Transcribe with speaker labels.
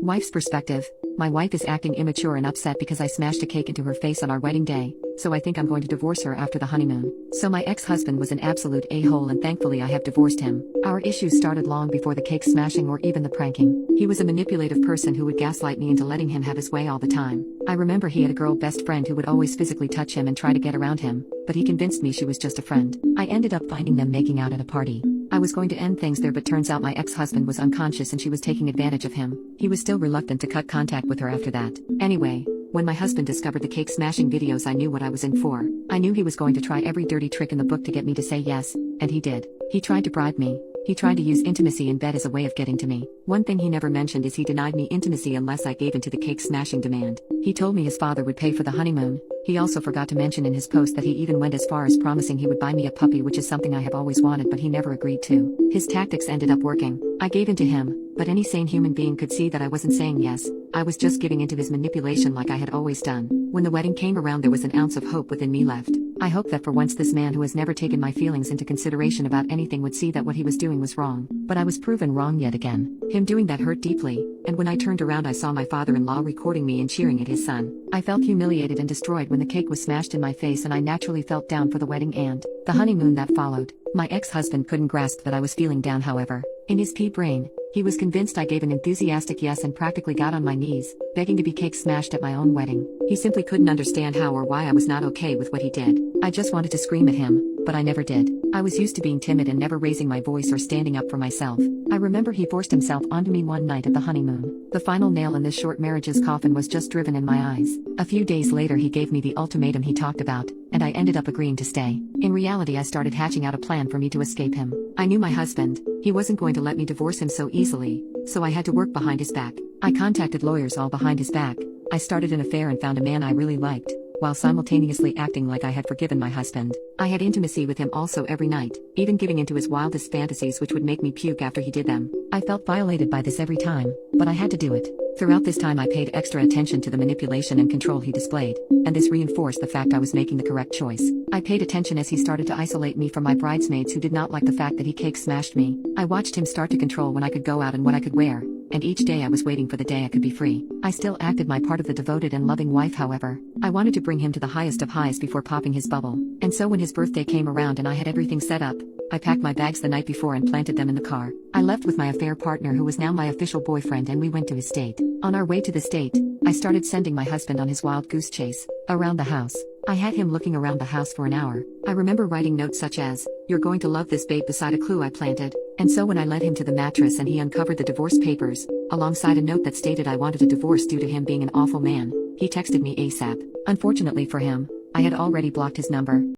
Speaker 1: Wife's perspective. My wife is acting immature and upset because I smashed a cake into her face on our wedding day, so I think I'm going to divorce her after the honeymoon. So my ex-husband was an absolute a-hole and thankfully I have divorced him. Our issues started long before the cake smashing or even the pranking. He was a manipulative person who would gaslight me into letting him have his way all the time. I remember he had a girl best friend who would always physically touch him and try to get around him, but he convinced me she was just a friend. I ended up finding them making out at a party. I was going to end things there, but turns out my ex-husband was unconscious and she was taking advantage of him. He was still reluctant to cut contact with her after that. Anyway, when my husband discovered the cake smashing videos, I knew what I was in for. I knew he was going to try every dirty trick in the book to get me to say yes, and he did. He tried to bribe me. He tried to use intimacy in bed as a way of getting to me. One thing he never mentioned is he denied me intimacy unless I gave in to the cake smashing demand. He told me his father would pay for the honeymoon. He also forgot to mention in his post that he even went as far as promising he would buy me a puppy, which is something I have always wanted, but he never agreed to. His tactics ended up working. I gave in to him, but any sane human being could see that I wasn't saying yes. I was just giving into his manipulation like I had always done. When the wedding came around, there was an ounce of hope within me left. I hoped that for once this man who has never taken my feelings into consideration about anything would see that what he was doing was wrong. But I was proven wrong yet again. Him doing that hurt deeply, and when I turned around I saw my father-in-law recording me and cheering at his son. I felt humiliated and destroyed when the cake was smashed in my face, and I naturally felt down for the wedding and the honeymoon that followed. My ex-husband couldn't grasp that I was feeling down, however. In his pea brain, he was convinced I gave an enthusiastic yes and practically got on my knees, begging to be cake smashed at my own wedding. He simply couldn't understand how or why I was not okay with what he did. I just wanted to scream at him, but I never did. I was used to being timid and never raising my voice or standing up for myself. I remember he forced himself onto me one night at the honeymoon. The final nail in this short marriage's coffin was just driven in my eyes. A few days later he gave me the ultimatum he talked about, and I ended up agreeing to stay. In reality, I started hatching out a plan for me to escape him. I knew my husband. He wasn't going to let me divorce him so easily, so I had to work behind his back. I contacted lawyers all behind his back. I started an affair and found a man I really liked, while simultaneously acting like I had forgiven my husband. I had intimacy with him also every night, even giving into his wildest fantasies which would make me puke after he did them. I felt violated by this every time, but I had to do it. Throughout this time I paid extra attention to the manipulation and control he displayed, and this reinforced the fact I was making the correct choice. I paid attention as he started to isolate me from my bridesmaids who did not like the fact that he cake smashed me. I watched him start to control when I could go out and what I could wear, and each day I was waiting for the day I could be free. I still acted my part of the devoted and loving wife, however. I wanted to bring him to the highest of highs before popping his bubble. And so when his birthday came around and I had everything set up, I packed my bags the night before and planted them in the car. I left with my affair partner, who was now my official boyfriend, and we went to his state. On our way to the state, I started sending my husband on his wild goose chase around the house. I had him looking around the house for an hour. I remember writing notes such as, "You're going to love this babe," beside a clue I planted. And so when I led him to the mattress and he uncovered the divorce papers, alongside a note that stated I wanted a divorce due to him being an awful man, he texted me ASAP. Unfortunately for him, I had already blocked his number.